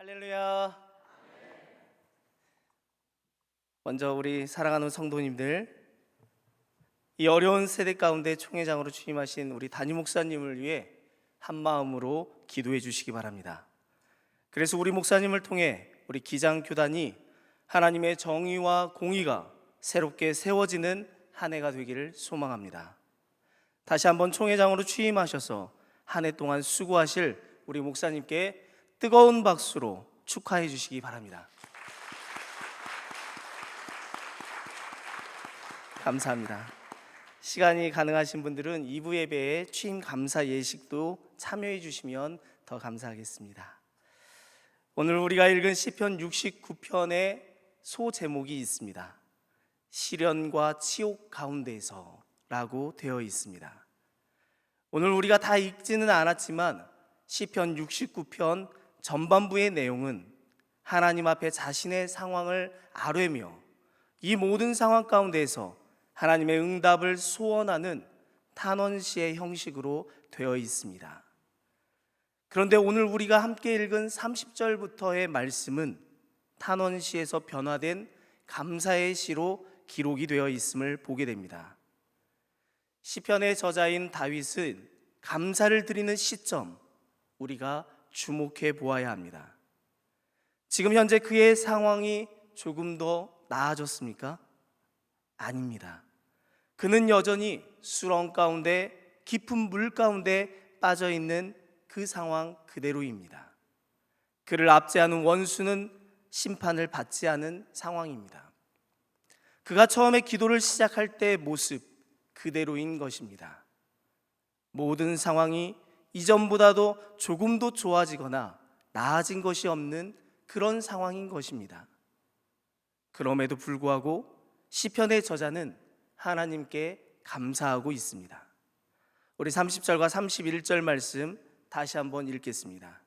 할렐루야. 먼저 우리 사랑하는 성도님들, 이 어려운 세대 가운데 총회장으로 취임하신 우리 담임 목사님을 위해 한 마음으로 기도해 주시기 바랍니다. 그래서 우리 목사님을 통해 우리 기장 교단이 하나님의 정의와 공의가 새롭게 세워지는 한 해가 되기를 소망합니다. 다시 한번 총회장으로 취임하셔서 한 해 동안 수고하실 우리 목사님께 뜨거운 박수로 축하해 주시기 바랍니다. 감사합니다. 시간이 가능하신 분들은 2부 예배에 취임 감사 예식도 참여해 주시면 더 감사하겠습니다. 오늘 우리가 읽은 시편 69편의 소제목이 있습니다. 시련과 치욕 가운데서 라고 되어 있습니다. 오늘 우리가 다 읽지는 않았지만 시편 69편 전반부의 내용은 하나님 앞에 자신의 상황을 아뢰며 이 모든 상황 가운데에서 하나님의 응답을 소원하는 탄원시의 형식으로 되어 있습니다. 그런데 오늘 우리가 함께 읽은 30절부터의 말씀은 탄원시에서 변화된 감사의 시로 기록이 되어 있음을 보게 됩니다. 시편의 저자인 다윗은 감사를 드리는 시점, 우리가 주목해 보아야 합니다. 지금 현재 그의 상황이 조금 더 나아졌습니까? 아닙니다. 그는 여전히 수렁 가운데, 깊은 물 가운데 빠져 있는 그 상황 그대로입니다. 그를 압제하는 원수는 심판을 받지 않은 상황입니다. 그가 처음에 기도를 시작할 때의 모습 그대로인 것입니다. 모든 상황이 이전보다도 조금도 좋아지거나 나아진 것이 없는 그런 상황인 것입니다. 그럼에도 불구하고 시편의 저자는 하나님께 감사하고 있습니다. 우리 30절과 31절 말씀 다시 한번 읽겠습니다.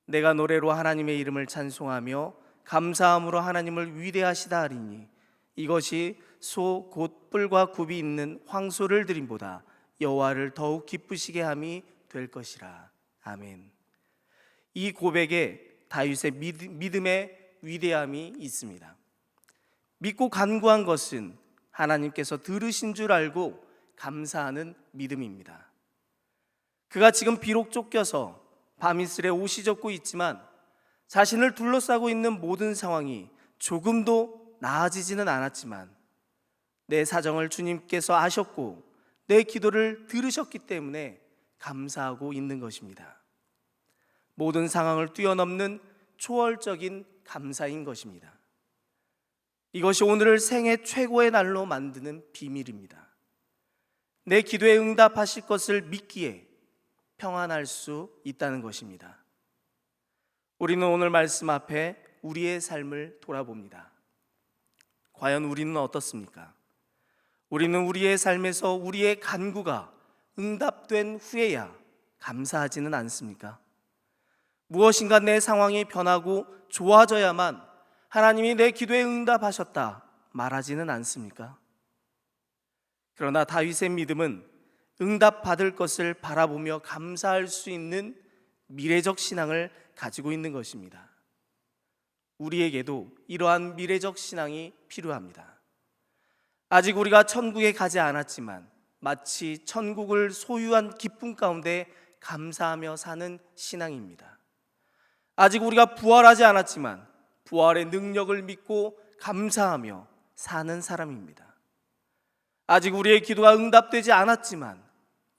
내가 노래로 하나님의 이름을 찬송하며 감사함으로 하나님을 위대하시다 하리니 이것이 소 곧 뿔과 굽이 있는 황소를 드림보다 여호와를 더욱 기쁘시게 함이 될 것이라. 아멘. 이 고백에 다윗의 믿음의 위대함이 있습니다. 믿고 간구한 것은 하나님께서 들으신 줄 알고 감사하는 믿음입니다. 그가 지금 비록 쫓겨서 밤이슬에 옷이 젖고 있지만 자신을 둘러싸고 있는 모든 상황이 조금도 나아지지는 않았지만 내 사정을 주님께서 아셨고 내 기도를 들으셨기 때문에 감사하고 있는 것입니다. 모든 상황을 뛰어넘는 초월적인 감사인 것입니다. 이것이 오늘을 생애 최고의 날로 만드는 비밀입니다. 내 기도에 응답하실 것을 믿기에 평안할 수 있다는 것입니다. 우리는 오늘 말씀 앞에 우리의 삶을 돌아봅니다. 과연 우리는 어떻습니까? 우리는 우리의 삶에서 우리의 간구가 응답된 후에야 감사하지는 않습니까? 무엇인가 내 상황이 변하고 좋아져야만 하나님이 내 기도에 응답하셨다 말하지는 않습니까? 그러나 다윗의 믿음은 응답받을 것을 바라보며 감사할 수 있는 미래적 신앙을 가지고 있는 것입니다. 우리에게도 이러한 미래적 신앙이 필요합니다. 아직 우리가 천국에 가지 않았지만 마치 천국을 소유한 기쁨 가운데 감사하며 사는 신앙입니다. 아직 우리가 부활하지 않았지만 부활의 능력을 믿고 감사하며 사는 사람입니다. 아직 우리의 기도가 응답되지 않았지만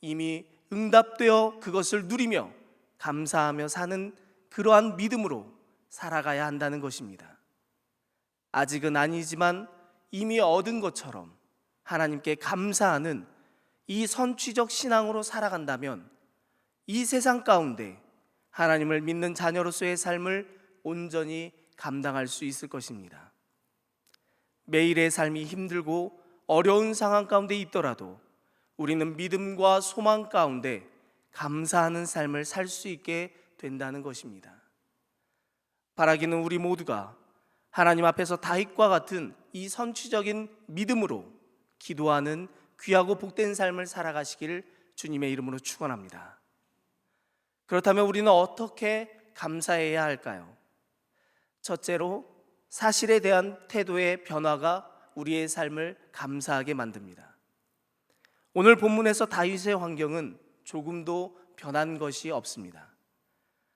이미 응답되어 그것을 누리며 감사하며 사는 그러한 믿음으로 살아가야 한다는 것입니다. 아직은 아니지만 이미 얻은 것처럼 하나님께 감사하는 이 선취적 신앙으로 살아간다면 이 세상 가운데 하나님을 믿는 자녀로서의 삶을 온전히 감당할 수 있을 것입니다. 매일의 삶이 힘들고 어려운 상황 가운데 있더라도 우리는 믿음과 소망 가운데 감사하는 삶을 살 수 있게 된다는 것입니다. 바라기는 우리 모두가 하나님 앞에서 다윗과 같은 이 선취적인 믿음으로 기도하는 귀하고 복된 삶을 살아가시기를 주님의 이름으로 축원합니다. 그렇다면 우리는 어떻게 감사해야 할까요? 첫째로, 사실에 대한 태도의 변화가 우리의 삶을 감사하게 만듭니다. 오늘 본문에서 다윗의 환경은 조금도 변한 것이 없습니다.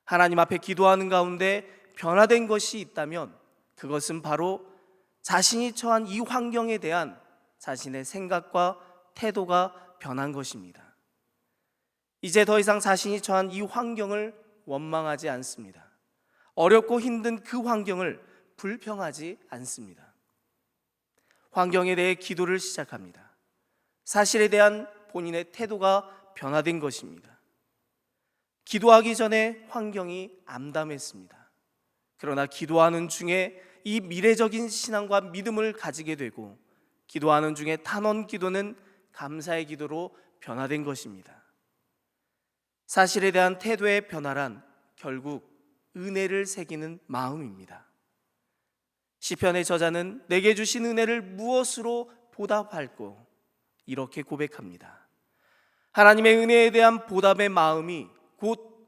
하나님 앞에 기도하는 가운데 변화된 것이 있다면 그것은 바로 자신이 처한 이 환경에 대한 자신의 생각과 태도가 변한 것입니다. 이제 더 이상 자신이 처한 이 환경을 원망하지 않습니다. 어렵고 힘든 그 환경을 불평하지 않습니다. 환경에 대해 기도를 시작합니다. 사실에 대한 본인의 태도가 변화된 것입니다. 기도하기 전에 환경이 암담했습니다. 그러나 기도하는 중에 이 미래적인 신앙과 믿음을 가지게 되고, 기도하는 중에 탄원 기도는 감사의 기도로 변화된 것입니다. 사실에 대한 태도의 변화란 결국 은혜를 새기는 마음입니다. 시편의 저자는 내게 주신 은혜를 무엇으로 보답할꼬 이렇게 고백합니다. 하나님의 은혜에 대한 보답의 마음이 곧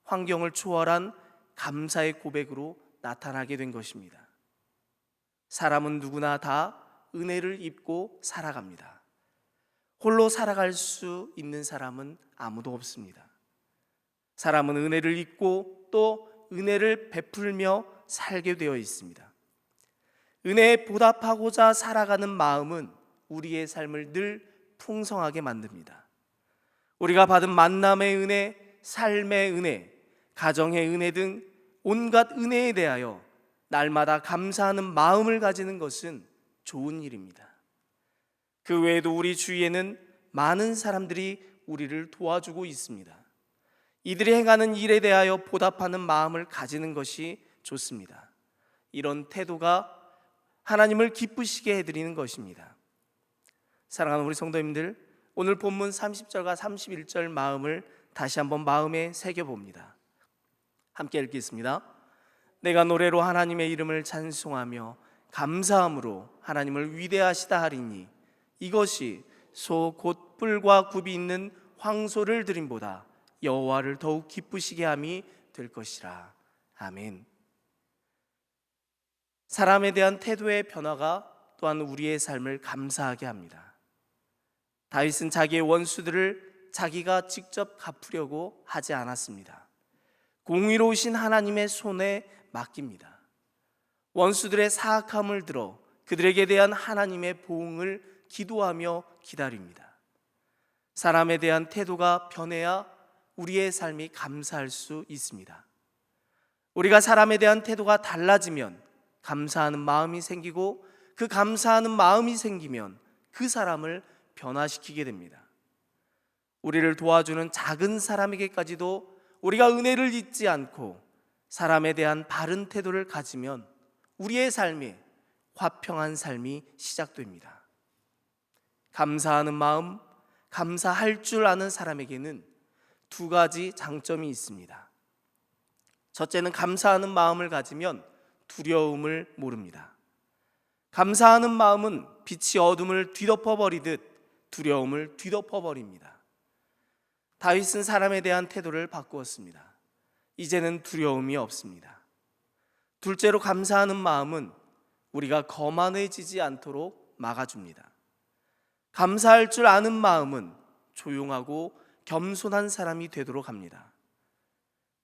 환경을 초월한 감사의 고백으로 나타나게 된 것입니다. 사람은 누구나 다 은혜를 입고 살아갑니다. 홀로 살아갈 수 있는 사람은 아무도 없습니다. 사람은 은혜를 입고 또 은혜를 베풀며 살게 되어 있습니다. 은혜에 보답하고자 살아가는 마음은 우리의 삶을 늘 풍성하게 만듭니다. 우리가 받은 만남의 은혜, 삶의 은혜, 가정의 은혜 등 온갖 은혜에 대하여 날마다 감사하는 마음을 가지는 것은 좋은 일입니다. 그 외에도 우리 주위에는 많은 사람들이 우리를 도와주고 있습니다. 이들이 행하는 일에 대하여 보답하는 마음을 가지는 것이 좋습니다. 이런 태도가 하나님을 기쁘시게 해드리는 것입니다. 사랑하는 우리 성도님들, 오늘 본문 30절과 31절 마음을 다시 한번 마음에 새겨봅니다. 함께 읽겠습니다. 내가 노래로 하나님의 이름을 찬송하며 감사함으로 하나님을 위대하시다 하리니 이것이 소 곧 뿔과 굽이 있는 황소를 드림보다 여호와를 더욱 기쁘시게 함이 될 것이라. 아멘. 사람에 대한 태도의 변화가 또한 우리의 삶을 감사하게 합니다. 다윗은 자기의 원수들을 자기가 직접 갚으려고 하지 않았습니다. 공의로우신 하나님의 손에 맡깁니다. 원수들의 사악함을 들어 그들에게 대한 하나님의 보응을 기도하며 기다립니다. 사람에 대한 태도가 변해야 우리의 삶이 감사할 수 있습니다. 우리가 사람에 대한 태도가 달라지면 감사하는 마음이 생기고, 그 감사하는 마음이 생기면 그 사람을 변화시키게 됩니다. 우리를 도와주는 작은 사람에게까지도 우리가 은혜를 잊지 않고 사람에 대한 바른 태도를 가지면 우리의 삶에 화평한 삶이 시작됩니다. 감사하는 마음, 감사할 줄 아는 사람에게는 두 가지 장점이 있습니다. 첫째는 감사하는 마음을 가지면 두려움을 모릅니다. 감사하는 마음은 빛이 어둠을 뒤덮어버리듯 두려움을 뒤덮어버립니다. 다윗은 사람에 대한 태도를 바꾸었습니다. 이제는 두려움이 없습니다. 둘째로 감사하는 마음은 우리가 거만해지지 않도록 막아줍니다. 감사할 줄 아는 마음은 조용하고 겸손한 사람이 되도록 합니다.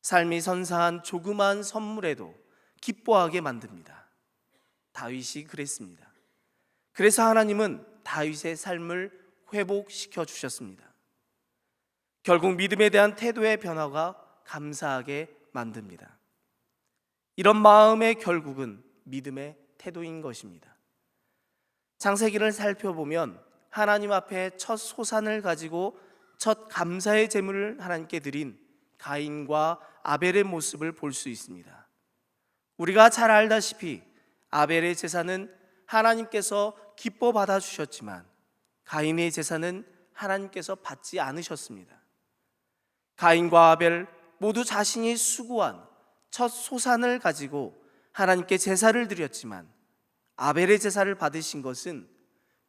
삶이 선사한 조그마한 선물에도 기뻐하게 만듭니다. 다윗이 그랬습니다. 그래서 하나님은 다윗의 삶을 회복시켜 주셨습니다. 결국 믿음에 대한 태도의 변화가 감사하게 만듭니다. 이런 마음의 결국은 믿음의 태도인 것입니다. 창세기를 살펴보면 하나님 앞에 첫 소산을 가지고 첫 감사의 제물을 하나님께 드린 가인과 아벨의 모습을 볼 수 있습니다. 우리가 잘 알다시피 아벨의 제사는 하나님께서 기뻐 받아주셨지만 가인의 제사는 하나님께서 받지 않으셨습니다. 가인과 아벨 모두 자신이 수고한 첫 소산을 가지고 하나님께 제사를 드렸지만 아벨의 제사를 받으신 것은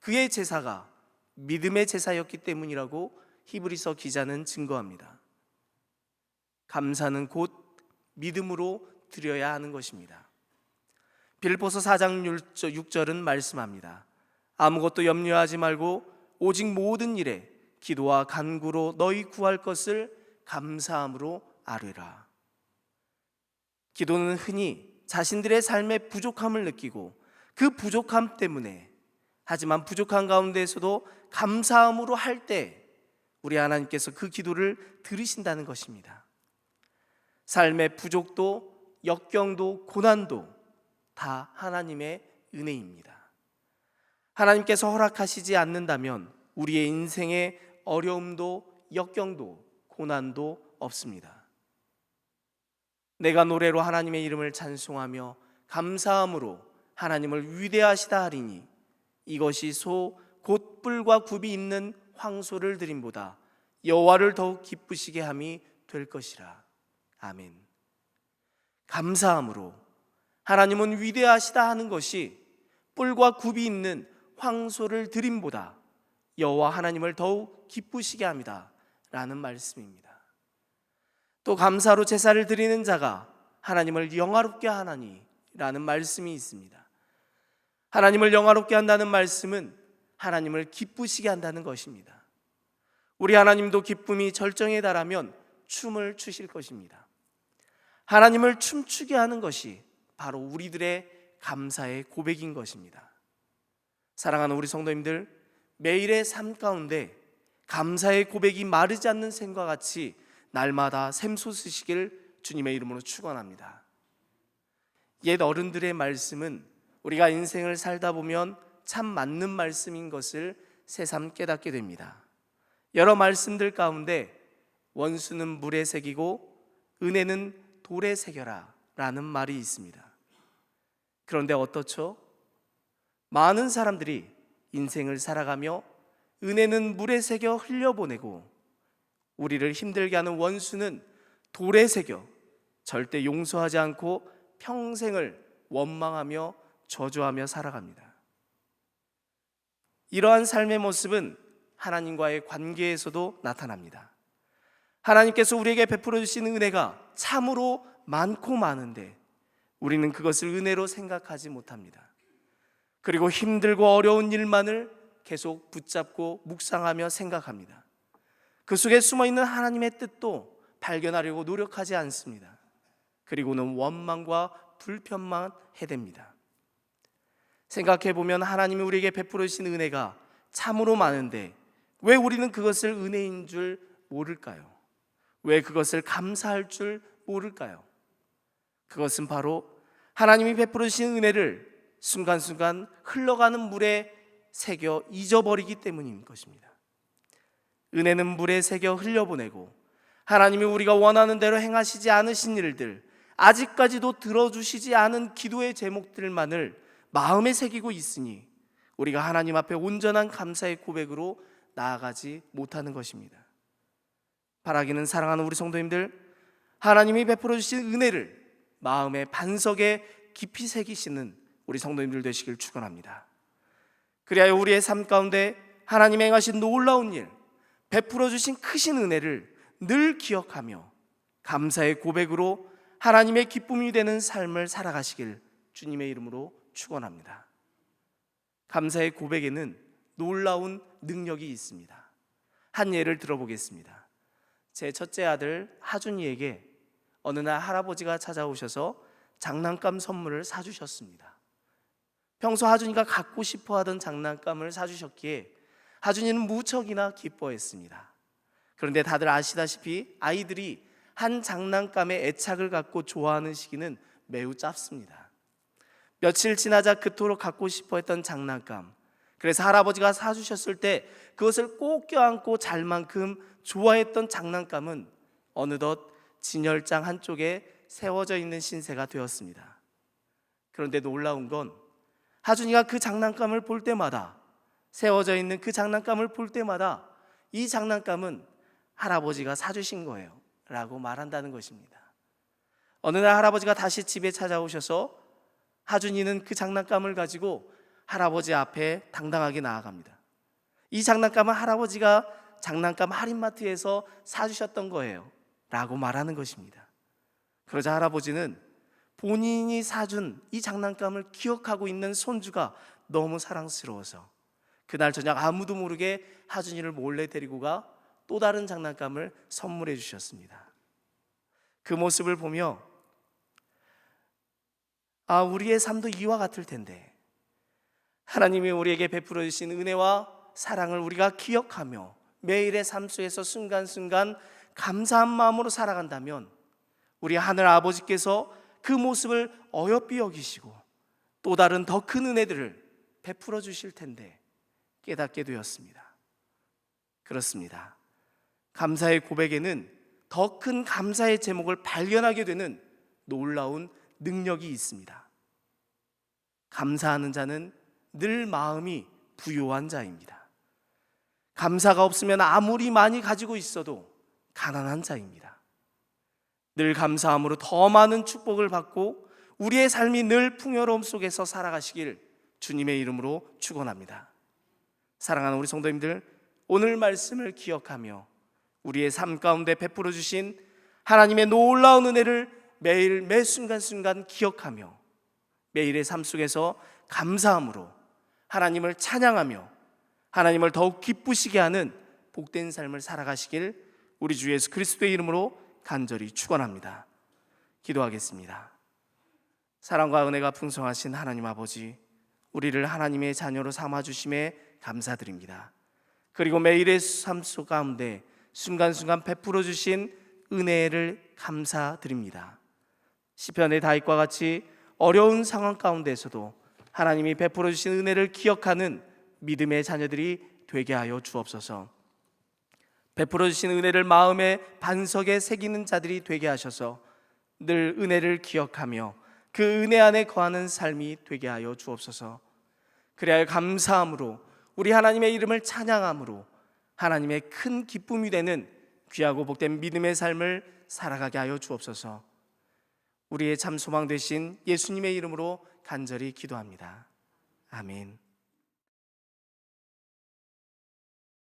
그의 제사가 믿음의 제사였기 때문이라고 히브리서 기자는 증거합니다. 감사는 곧 믿음으로 드려야 하는 것입니다. 빌립보서 4장 6절은 말씀합니다. 아무것도 염려하지 말고 오직 모든 일에 기도와 간구로 너희 구할 것을 감사함으로 아뢰라. 기도는 흔히 자신들의 삶의 부족함을 느끼고 그 부족함 때문에, 하지만 부족한 가운데에서도 감사함으로 할 때 우리 하나님께서 그 기도를 들으신다는 것입니다. 삶의 부족도 역경도 고난도 다 하나님의 은혜입니다. 하나님께서 허락하시지 않는다면 우리의 인생에 어려움도 역경도 고난도 없습니다. 내가 노래로 하나님의 이름을 찬송하며 감사함으로 하나님을 위대하시다 하리니 이것이 소 곧 뿔과 굽이 있는 황소를 드림보다 여호와를 더욱 기쁘시게 함이 될 것이라. 아멘. 감사함으로 하나님은 위대하시다 하는 것이 뿔과 굽이 있는 황소를 드림보다 여호와 하나님을 더욱 기쁘시게 합니다 라는 말씀입니다. 또 감사로 제사를 드리는 자가 하나님을 영화롭게 하나니 라는 말씀이 있습니다. 하나님을 영화롭게 한다는 말씀은 하나님을 기쁘시게 한다는 것입니다. 우리 하나님도 기쁨이 절정에 달하면 춤을 추실 것입니다. 하나님을 춤추게 하는 것이 바로 우리들의 감사의 고백인 것입니다. 사랑하는 우리 성도님들, 매일의 삶 가운데 감사의 고백이 마르지 않는 샘과 같이 날마다 샘솟으시길 주님의 이름으로 축원합니다. 옛 어른들의 말씀은 우리가 인생을 살다 보면 참 맞는 말씀인 것을 새삼 깨닫게 됩니다. 여러 말씀들 가운데 원수는 물에 새기고 은혜는 돌에 새겨라 라는 말이 있습니다. 그런데 어떻죠? 많은 사람들이 인생을 살아가며 은혜는 물에 새겨 흘려보내고 우리를 힘들게 하는 원수는 돌에 새겨 절대 용서하지 않고 평생을 원망하며 저주하며 살아갑니다. 이러한 삶의 모습은 하나님과의 관계에서도 나타납니다. 하나님께서 우리에게 베풀어 주신 은혜가 참으로 많고 많은데 우리는 그것을 은혜로 생각하지 못합니다. 그리고 힘들고 어려운 일만을 계속 붙잡고 묵상하며 생각합니다. 그 속에 숨어있는 하나님의 뜻도 발견하려고 노력하지 않습니다. 그리고는 원망과 불편만 해댑니다. 생각해보면 하나님이 우리에게 베풀어 주신 은혜가 참으로 많은데 왜 우리는 그것을 은혜인 줄 모를까요? 왜 그것을 감사할 줄 모를까요? 그것은 바로 하나님이 베풀어 주신 은혜를 순간순간 흘러가는 물에 새겨 잊어버리기 때문인 것입니다. 은혜는 물에 새겨 흘려보내고 하나님이 우리가 원하는 대로 행하시지 않으신 일들, 아직까지도 들어주시지 않은 기도의 제목들만을 마음에 새기고 있으니 우리가 하나님 앞에 온전한 감사의 고백으로 나아가지 못하는 것입니다. 바라기는 사랑하는 우리 성도님들, 하나님이 베풀어 주신 은혜를 마음의 반석에 깊이 새기시는 우리 성도님들 되시길 축원합니다. 그리하여 우리의 삶 가운데 하나님이 행하신 놀라운 일, 베풀어 주신 크신 은혜를 늘 기억하며 감사의 고백으로 하나님의 기쁨이 되는 삶을 살아가시길 주님의 이름으로 축원합니다. 감사의 고백에는 놀라운 능력이 있습니다. 한 예를 들어보겠습니다. 제 첫째 아들 하준이에게 어느 날 할아버지가 찾아오셔서 장난감 선물을 사주셨습니다. 평소 하준이가 갖고 싶어 하던 장난감을 사주셨기에 하준이는 무척이나 기뻐했습니다. 그런데 다들 아시다시피 아이들이 한 장난감에 애착을 갖고 좋아하는 시기는 매우 짧습니다. 며칠 지나자 그토록 갖고 싶어 했던 장난감, 그래서 할아버지가 사주셨을 때 그것을 꼭 껴안고 잘 만큼 좋아했던 장난감은 어느덧 진열장 한쪽에 세워져 있는 신세가 되었습니다. 그런데 놀라운 건 하준이가 그 장난감을 볼 때마다, 세워져 있는 그 장난감을 볼 때마다 이 장난감은 할아버지가 사주신 거예요 라고 말한다는 것입니다. 어느 날 할아버지가 다시 집에 찾아오셔서 하준이는 그 장난감을 가지고 할아버지 앞에 당당하게 나아갑니다. 이 장난감은 할아버지가 장난감 할인마트에서 사주셨던 거예요 라고 말하는 것입니다. 그러자 할아버지는 본인이 사준 이 장난감을 기억하고 있는 손주가 너무 사랑스러워서 그날 저녁 아무도 모르게 하준이를 몰래 데리고 가 또 다른 장난감을 선물해 주셨습니다. 그 모습을 보며 우리의 삶도 이와 같을 텐데, 하나님이 우리에게 베풀어 주신 은혜와 사랑을 우리가 기억하며 매일의 삶 속에서 순간순간 감사한 마음으로 살아간다면 우리 하늘 아버지께서 그 모습을 어여삐 여기시고 또 다른 더 큰 은혜들을 베풀어 주실 텐데 깨닫게 되었습니다. 그렇습니다. 감사의 고백에는 더 큰 감사의 제목을 발견하게 되는 놀라운 능력이 있습니다. 감사하는 자는 늘 마음이 부요한 자입니다. 감사가 없으면 아무리 많이 가지고 있어도 가난한 자입니다. 늘 감사함으로 더 많은 축복을 받고 우리의 삶이 늘 풍요로움 속에서 살아가시길 주님의 이름으로 축원합니다. 사랑하는 우리 성도님들, 오늘 말씀을 기억하며 우리의 삶 가운데 베풀어 주신 하나님의 놀라운 은혜를 매일 매 순간순간 기억하며 매일의 삶 속에서 감사함으로 하나님을 찬양하며 하나님을 더욱 기쁘시게 하는 복된 삶을 살아가시길 우리 주 예수 그리스도의 이름으로 간절히 축원합니다. 기도하겠습니다. 사랑과 은혜가 풍성하신 하나님 아버지, 우리를 하나님의 자녀로 삼아주심에 감사드립니다. 그리고 매일의 삶 속 가운데 순간순간 베풀어 주신 은혜를 감사드립니다. 시편의 다윗과 같이 어려운 상황 가운데서도 하나님이 베풀어 주신 은혜를 기억하는 믿음의 자녀들이 되게 하여 주옵소서. 베풀어 주신 은혜를 마음의 반석에 새기는 자들이 되게 하셔서 늘 은혜를 기억하며 그 은혜 안에 거하는 삶이 되게 하여 주옵소서. 그래야 감사함으로 우리 하나님의 이름을 찬양함으로 하나님의 큰 기쁨이 되는 귀하고 복된 믿음의 삶을 살아가게 하여 주옵소서. 우리의 참 소망 되신 예수님의 이름으로 간절히 기도합니다. 아멘.